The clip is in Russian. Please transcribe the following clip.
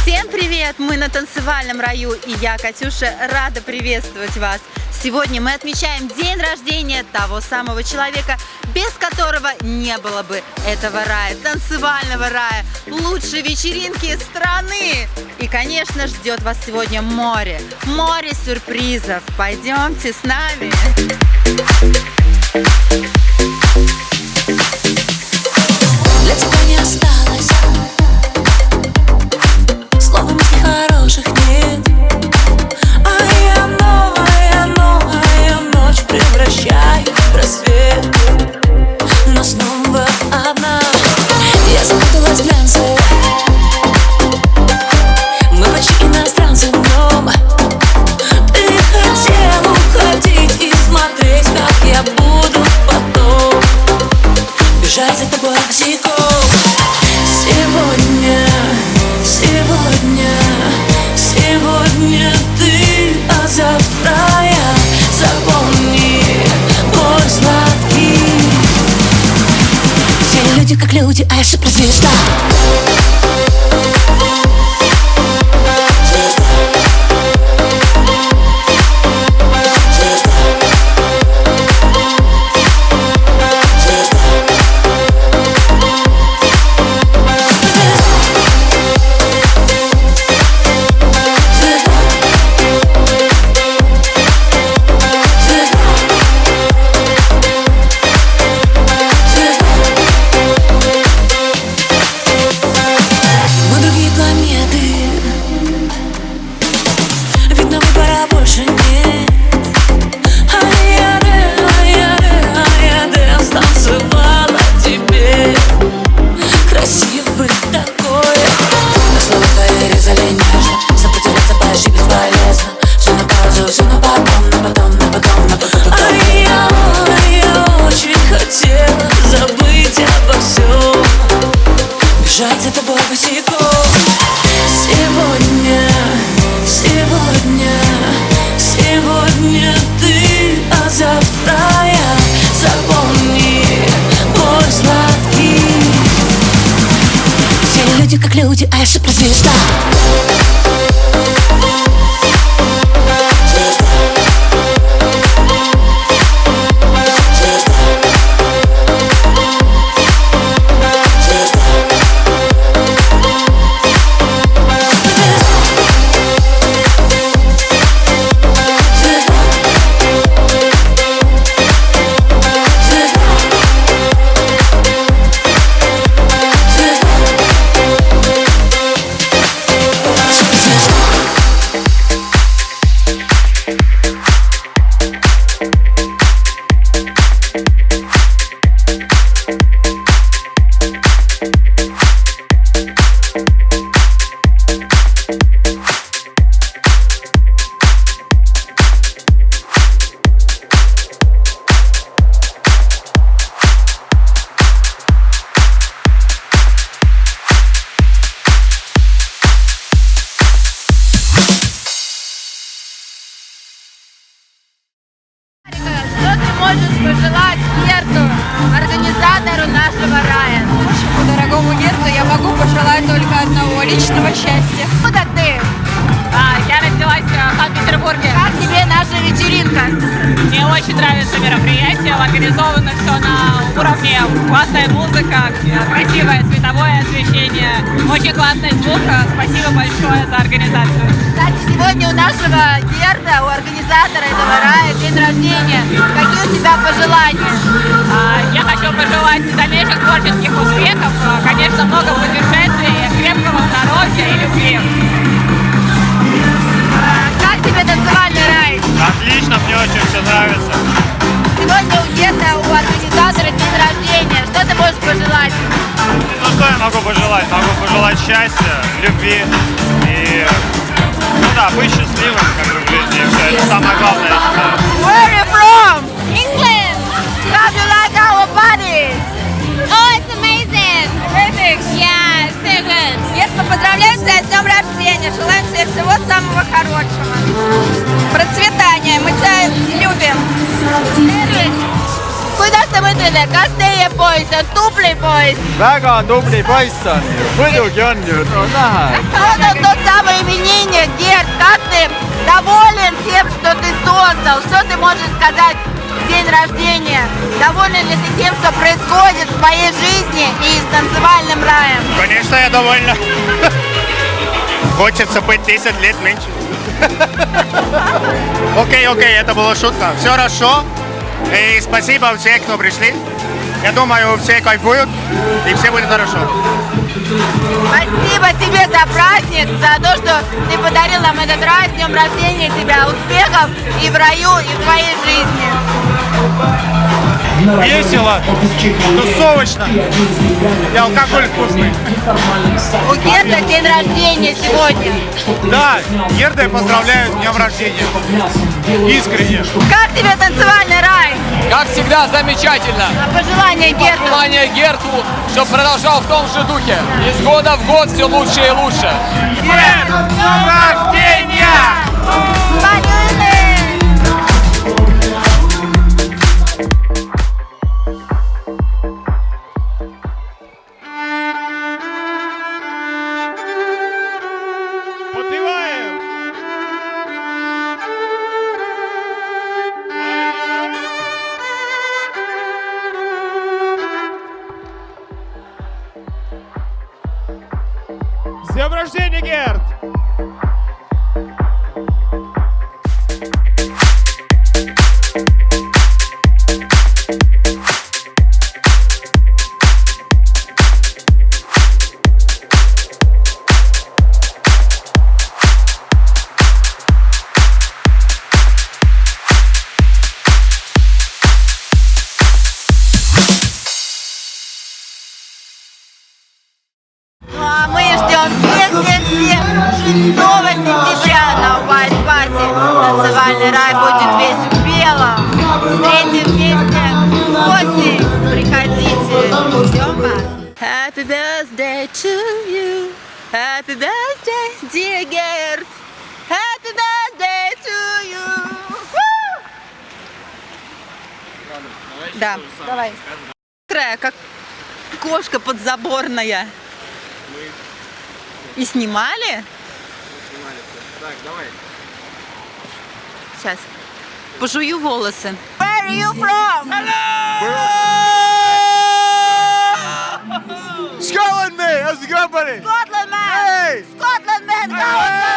Всем привет! Мы на танцевальном раю, и я, Катюша, рада приветствовать вас. Сегодня мы отмечаем день рождения того самого человека, без которого не было бы этого рая, танцевального рая, лучшей вечеринки страны. И, конечно, ждет вас сегодня море сюрпризов. Пойдемте с нами. Для тебя не осталось слова мыслей хороших нет. А я ночь превращаю в рассвет. Но снова одна я запуталась в глянце. Мы почти иностранцы днем. Ты хотел уходить и смотреть, как я буду потом бежать за тобой босиком. Сегодня ты, а завтра я. Запомни мой сладкий. Все люди как люди, а я суперзвезда. Сегодня ты, а завтра я. Запомни мой сладкий. Все люди как люди, а я суперзвезда. Можешь пожелать Герту, организатору нашего рая? Нашему дорогому Герту я могу пожелать только одного — личного счастья. Куда ты? Я родилась в Санкт-Петербурге. Как тебе наша вечеринка? Мне очень нравится мероприятие, организовано все на уровне, классная музыка, красивое световое освещение, очень классный звук. Спасибо большое за организацию. Кстати, сегодня у нашего Герта, у организатора этого рая, день рождения. Какие у тебя пожелания? Я хочу пожелать дальнейших творческих успехов, конечно, много путешествий, крепкого здоровья и любви. Как тебе танцевальный рай? Отлично, мне очень все нравится. Сегодня у Герта, у организатора день рождения. Что ты можешь пожелать? Ну что я могу пожелать? Могу пожелать счастья, любви и, быть счастливым как бы в жизни. Это самое главное, я считаю. Where are you from? England. How do you like our bodies? Oh, it's amazing! Remix. Yeah, so good. Герта, поздравляю тебя с днем рождения. Желаем тебе всего самого хорошего. Процветания. Мы тебя любим. kuidas te mõtlete, kas teie poiss on tubli poiss? väga tubli poiss on ju, muidugi on ju, no näha. Вот он тот самый именинник, Герд, как ты доволен тем, что ты создал? Что ты можешь сказать в день рождения? Доволен ли ты тем, что происходит в твоей жизни и с танцевальным раем? Конечно, я довольна. Хочется быть 10 лет меньше. Окей, это была шутка. Все хорошо. И спасибо всем, кто пришли. Я думаю, все кайфуют, и все будет хорошо. Спасибо тебе за праздник, за то, что ты подарил нам этот рай. С днем рождения тебя, успехов и в раю, и в твоей жизни. Весело, тусовочно, и алкоголь вкусный. У Герда день рождения сегодня. Да, Герда я поздравляю с днем рождения. Искренне. Как тебе танцевальный рай? Как всегда, замечательно. А пожелания Герду? Пожелание Герту, чтобы продолжал в том же духе. Из года в год все лучше и лучше. Герд, с днем рождения! Салюты! Подпеваем! С днем рождения, Герд! Ну а мы ждем всех 6 сентября на White Party. Танцевальный рай будет весь в белом. Встретим вместе осень. Приходите, ждем вас. Happy birthday to you. Happy birthday, dear Gerd. Happy birthday to you. Woo! Да, давай. Как кошка подзаборная. И снимали? Так, давай. Сейчас. Пожую волосы. Where are you from? Scotland, mate, how's it going, buddy? Scotland man! Hey! Scotland man! How